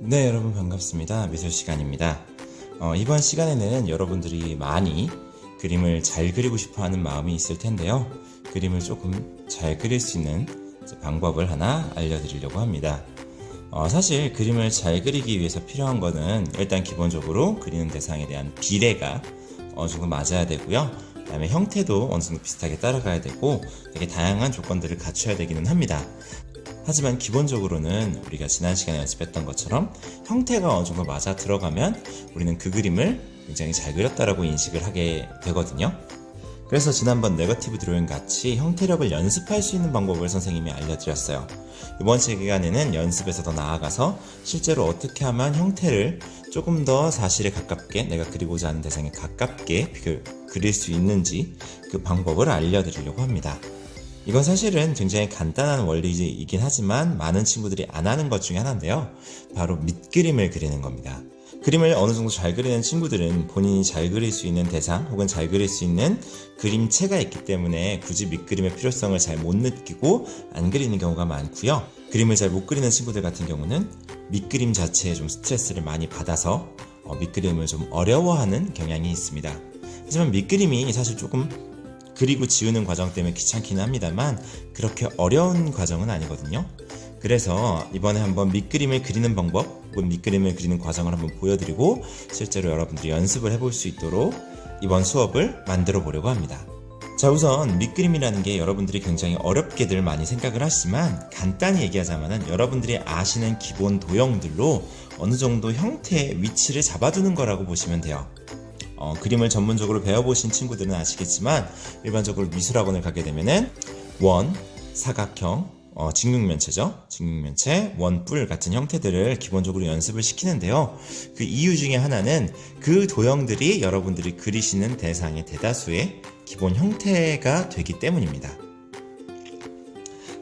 네, 여러분 반갑습니다. 미술 시간입니다. 이번 시간에는 여러분들이 많이 그림을 잘 그리고 싶어 하는 마음이 있을 텐데요. 그림을 조금 잘 그릴 수 있는 방법을 하나 알려드리려고 합니다. 사실 그림을 잘 그리기 위해서 필요한 거는 일단 기본적으로 그리는 대상에 대한 비례가 어느 정도 맞아야 되고요. 그 다음에 형태도 어느 정도 비슷하게 따라가야 되고 되게 다양한 조건들을 갖춰야 되기는 합니다. 하지만 기본적으로는 우리가 지난 시간에 연습했던 것처럼 형태가 어느 정도 맞아 들어가면 우리는 그 그림을 굉장히 잘 그렸다라고 인식을 하게 되거든요. 그래서 지난번 네거티브 드로잉 같이 형태력을 연습할 수 있는 방법을 선생님이 알려드렸어요. 이번 시간에는 연습에서 더 나아가서 실제로 어떻게 하면 형태를 조금 더 사실에 가깝게, 내가 그리고자 하는 대상에 가깝게 그릴 수 있는지 그 방법을 알려드리려고 합니다. 이건 사실은 굉장히 간단한 원리이긴 하지만 많은 친구들이 안 하는 것 중에 하나인데요. 바로 밑그림을 그리는 겁니다. 그림을 어느 정도 잘 그리는 친구들은 본인이 잘 그릴 수 있는 대상 혹은 잘 그릴 수 있는 그림체가 있기 때문에 굳이 밑그림의 필요성을 잘 못 느끼고 안 그리는 경우가 많고요. 그림을 잘 못 그리는 친구들 같은 경우는 밑그림 자체에 좀 스트레스를 많이 받아서 밑그림을 좀 어려워하는 경향이 있습니다. 하지만 밑그림이 사실 조금 그리고 지우는 과정 때문에 귀찮기는 합니다만 그렇게 어려운 과정은 아니거든요. 그래서 이번에 한번 밑그림을 그리는 방법 혹은 밑그림을 그리는 과정을 한번 보여드리고 실제로 여러분들이 연습을 해볼 수 있도록 이번 수업을 만들어 보려고 합니다. 자, 우선 밑그림이라는 게 여러분들이 굉장히 어렵게들 많이 생각을 하시지만 간단히 얘기하자면 여러분들이 아시는 기본 도형들로 어느 정도 형태의 위치를 잡아두는 거라고 보시면 돼요. 그림을 전문적으로 배워보신 친구들은 아시겠지만 일반적으로 미술학원을 가게 되면은 원, 사각형, 직육면체죠. 직육면체, 원뿔 같은 형태들을 기본적으로 연습을 시키는데요. 그 이유 중에 하나는 그 도형들이 여러분들이 그리시는 대상의 대다수의 기본 형태가 되기 때문입니다.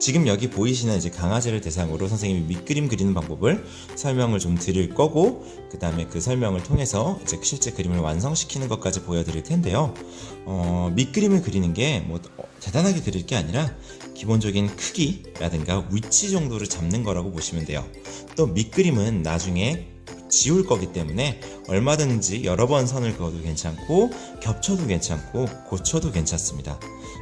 지금 여기 보이시는 이제 강아지를 대상으로 선생님이 밑그림 그리는 방법을 설명을 좀 드릴 거고, 그 다음에 그 설명을 통해서 이제 실제 그림을 완성시키는 것까지 보여드릴 텐데요. 밑그림을 그리는 게 뭐 대단하게 그릴 게 아니라 기본적인 크기라든가 위치 정도를 잡는 거라고 보시면 돼요. 또 밑그림은 나중에 지울 거기 때문에 얼마든지 여러 번 선을 그어도 괜찮고 겹쳐도 괜찮고 고쳐도 괜찮습니다.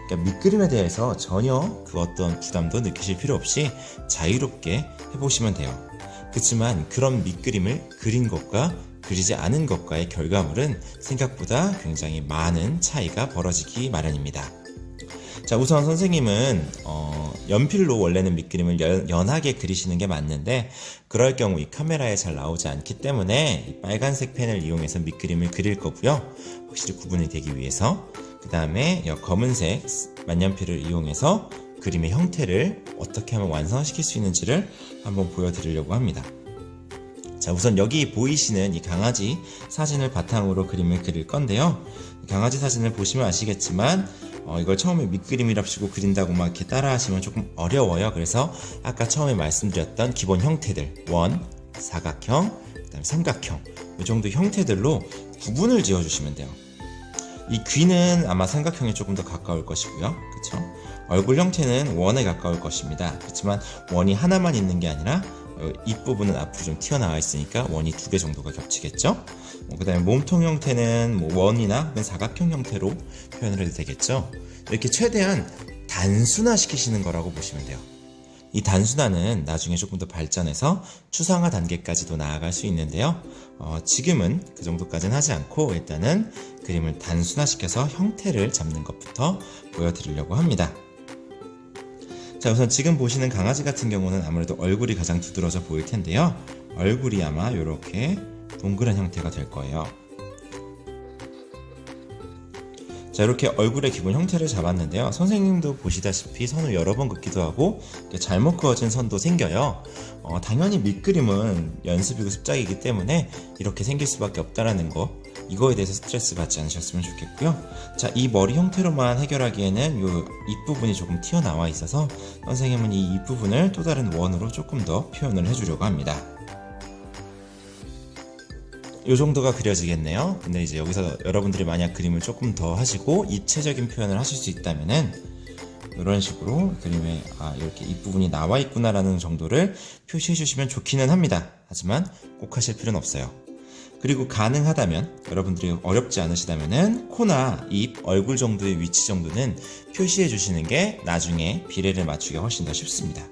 그러니까 밑그림에 대해서 전혀 그 어떤 부담도 느끼실 필요 없이 자유롭게 해보시면 돼요. 그렇지만 그런 밑그림을 그린 것과 그리지 않은 것과의 결과물은 생각보다 굉장히 많은 차이가 벌어지기 마련입니다. 자, 우선 선생님은 연필로 원래는 밑그림을 연하게 그리시는 게 맞는데 그럴 경우 이 카메라에 잘 나오지 않기 때문에 이 빨간색 펜을 이용해서 밑그림을 그릴 거고요. 확실히 구분이 되기 위해서. 그 다음에 검은색 만년필을 이용해서 그림의 형태를 어떻게 하면 완성시킬 수 있는지를 한번 보여드리려고 합니다. 자, 우선 여기 보이시는 이 강아지 사진을 바탕으로 그림을 그릴 건데요. 이 강아지 사진을 보시면 아시겠지만 이걸 처음에 밑그림이랍시고 그린다고 막 이렇게 따라 하시면 조금 어려워요. 그래서 아까 처음에 말씀드렸던 기본 형태들, 원, 사각형, 그 다음에 삼각형, 이 정도 형태들로 구분을 지어 주시면 돼요. 이 귀는 아마 삼각형에 조금 더 가까울 것이고요. 그쵸? 얼굴 형태는 원에 가까울 것입니다. 그렇지만 원이 하나만 있는 게 아니라 입부분은 앞으로 좀 튀어나와 있으니까 원이 2개 정도가 겹치겠죠? 그 다음에 몸통 형태는 뭐 원이나 사각형 형태로 표현을 해도 되겠죠? 이렇게 최대한 단순화 시키시는 거라고 보시면 돼요. 이 단순화는 나중에 조금 더 발전해서 추상화 단계까지도 나아갈 수 있는데요. 지금은 그 정도까지는 하지 않고 일단은 그림을 단순화시켜서 형태를 잡는 것부터 보여드리려고 합니다. 자, 우선 지금 보시는 강아지 같은 경우는 아무래도 얼굴이 가장 두드러져 보일 텐데요. 얼굴이 아마 이렇게 동그란 형태가 될 거예요. 자, 이렇게 얼굴의 기본 형태를 잡았는데요. 선생님도 보시다시피 선을 여러 번 긋기도 하고 잘못 그어진 선도 생겨요. 당연히 밑그림은 연습이고 습작이기 때문에 이렇게 생길 수밖에 없다라는 거, 이거에 대해서 스트레스 받지 않으셨으면 좋겠고요. 자, 이 머리 형태로만 해결하기에는 이 입부분이 조금 튀어나와 있어서 선생님은 이 입부분을 또 다른 원으로 조금 더 표현을 해주려고 합니다. 이 정도가 그려지겠네요. 근데 이제 여기서 여러분들이 만약 그림을 조금 더 하시고 입체적인 표현을 하실 수 있다면은 이런 식으로 그림에 이렇게 이 부분이 나와 있구나 라는 정도를 표시해 주시면 좋기는 합니다. 하지만 꼭 하실 필요는 없어요. 그리고 가능하다면 여러분들이 어렵지 않으시다면은 코나 입, 얼굴 정도의 위치 정도는 표시해 주시는 게 나중에 비례를 맞추기가 훨씬 더 쉽습니다.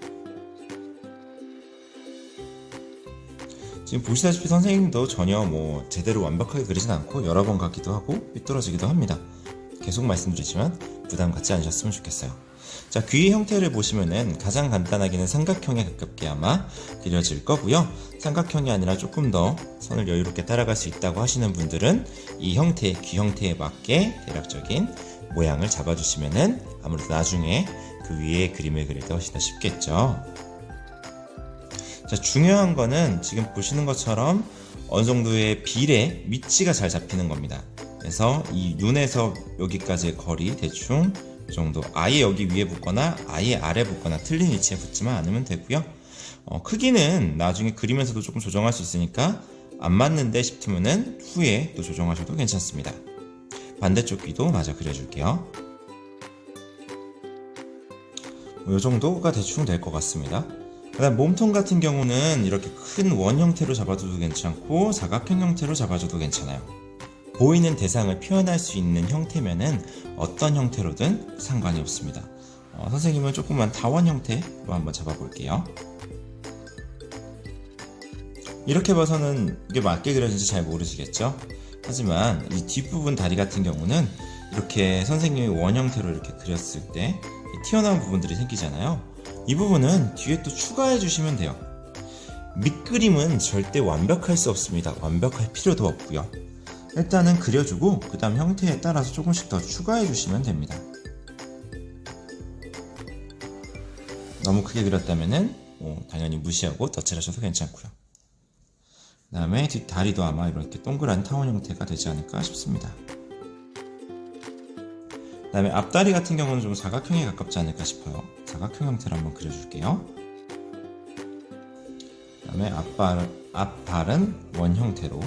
지금 보시다시피 선생님도 전혀 제대로 완벽하게 그리진 않고 여러 번 가기도 하고 삐뚤어지기도 합니다. 계속 말씀드리지만 부담 갖지 않으셨으면 좋겠어요. 자, 귀의 형태를 보시면은 가장 간단하게는 삼각형에 가깝게 아마 그려질 거고요. 삼각형이 아니라 조금 더 선을 여유롭게 따라갈 수 있다고 하시는 분들은 이 형태, 귀 형태에 맞게 대략적인 모양을 잡아주시면은 아무래도 나중에 그 위에 그림을 그릴 때 훨씬 더 쉽겠죠. 자, 중요한 거는 지금 보시는 것처럼 어느 정도의 비례, 위치가 잘 잡히는 겁니다. 그래서 이 눈에서 여기까지의 거리 대충 이 정도, 아예 여기 위에 붙거나 아예 아래 붙거나 틀린 위치에 붙지만 않으면 되고요. 크기는 나중에 그리면서도 조금 조정할 수 있으니까 안 맞는데 싶으면은 후에 또 조정하셔도 괜찮습니다. 반대쪽 귀도 마저 그려줄게요. 이 정도가 대충 될 것 같습니다. 그 다음 몸통 같은 경우는 이렇게 큰 원 형태로 잡아줘도 괜찮고 사각형 형태로 잡아줘도 괜찮아요. 보이는 대상을 표현할 수 있는 형태면은 어떤 형태로든 상관이 없습니다. 선생님은 조금만 다원 형태로 한번 잡아볼게요. 이렇게 봐서는 이게 맞게 그려진지 잘 모르시겠죠? 하지만 이 뒷부분 다리 같은 경우는 이렇게 선생님이 원 형태로 이렇게 그렸을 때 튀어나온 부분들이 생기잖아요. 이 부분은 뒤에 또 추가해 주시면 돼요. 밑그림은 절대 완벽할 수 없습니다. 완벽할 필요도 없고요. 일단은 그려주고 그 다음 형태에 따라서 조금씩 더 추가해 주시면 됩니다. 너무 크게 그렸다면은 당연히 무시하고 덧칠하셔도 괜찮고요. 그 다음에 뒷다리도 아마 이렇게 동그란 타원 형태가 되지 않을까 싶습니다. 그 다음에 앞다리 같은 경우는 좀 사각형에 가깝지 않을까 싶어요. 사각형 형태로 한번 그려줄게요. 그 다음에 앞발은 원 형태로,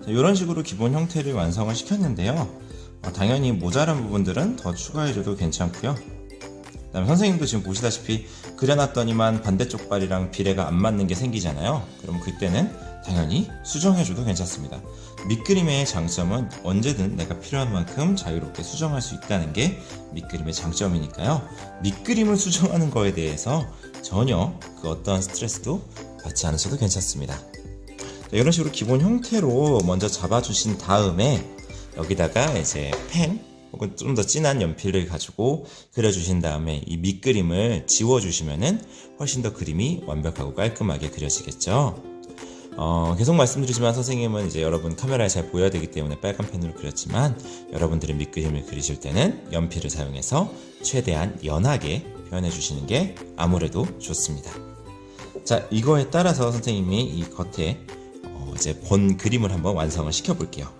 이런 식으로 기본 형태를 완성을 시켰는데요. 당연히 모자란 부분들은 더 추가해줘도 괜찮고요. 그 다음에 선생님도 지금 보시다시피 그려놨더니만 반대쪽 발이랑 비례가 안 맞는 게 생기잖아요. 그럼 그때는 당연히 수정해줘도 괜찮습니다. 밑그림의 장점은 언제든 내가 필요한 만큼 자유롭게 수정할 수 있다는 게 밑그림의 장점이니까요. 밑그림을 수정하는 거에 대해서 전혀 그 어떠한 스트레스도 받지 않으셔도 괜찮습니다. 이런 식으로 기본 형태로 먼저 잡아주신 다음에 여기다가 이제 펜 혹은 좀 더 진한 연필을 가지고 그려주신 다음에 이 밑그림을 지워주시면은 훨씬 더 그림이 완벽하고 깔끔하게 그려지겠죠. 계속 말씀드리지만 선생님은 이제 여러분 카메라에 잘 보여야 되기 때문에 빨간 펜으로 그렸지만 여러분들의 밑그림을 그리실 때는 연필을 사용해서 최대한 연하게 표현해 주시는 게 아무래도 좋습니다. 자, 이거에 따라서 선생님이 이 겉에 이제 본 그림을 한번 완성을 시켜 볼게요.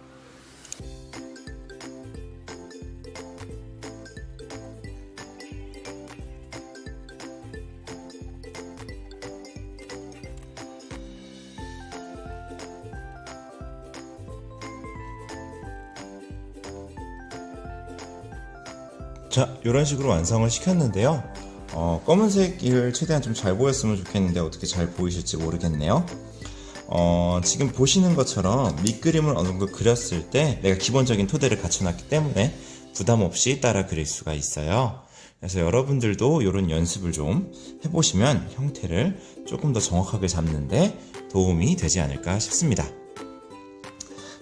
자, 이런 식으로 완성을 시켰는데요. 검은색을 최대한 좀 잘 보였으면 좋겠는데 어떻게 잘 보이실지 모르겠네요. 지금 보시는 것처럼 밑그림을 어느 정도 그렸을 때 내가 기본적인 토대를 갖춰놨기 때문에 부담 없이 따라 그릴 수가 있어요. 그래서 여러분들도 이런 연습을 좀 해보시면 형태를 조금 더 정확하게 잡는데 도움이 되지 않을까 싶습니다.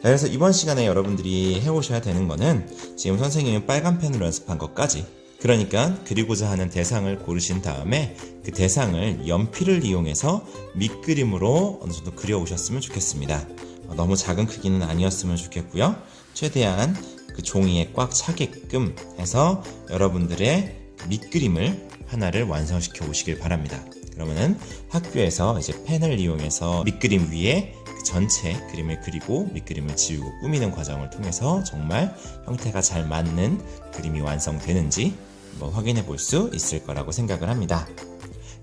그래서 이번 시간에 여러분들이 해오셔야 되는 거는 지금 선생님이 빨간 펜으로 연습한 것까지, 그러니까 그리고자 하는 대상을 고르신 다음에 그 대상을 연필을 이용해서 밑그림으로 어느 정도 그려오셨으면 좋겠습니다. 너무 작은 크기는 아니었으면 좋겠고요. 최대한 그 종이에 꽉 차게끔 해서 여러분들의 밑그림을 하나를 완성시켜 오시길 바랍니다. 그러면은 학교에서 이제 펜을 이용해서 밑그림 위에 그 전체 그림을 그리고 밑그림을 지우고 꾸미는 과정을 통해서 정말 형태가 잘 맞는 그림이 완성되는지 한번 확인해 볼 수 있을 거라고 생각을 합니다.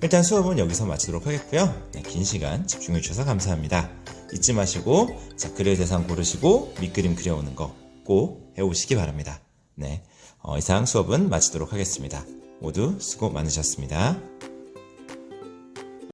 일단 수업은 여기서 마치도록 하겠고요. 네, 긴 시간 집중해 주셔서 감사합니다. 잊지 마시고 자, 그릴 대상 고르시고 밑그림 그려오는 거 꼭 해오시기 바랍니다. 네, 이상 수업은 마치도록 하겠습니다. 모두 수고 많으셨습니다.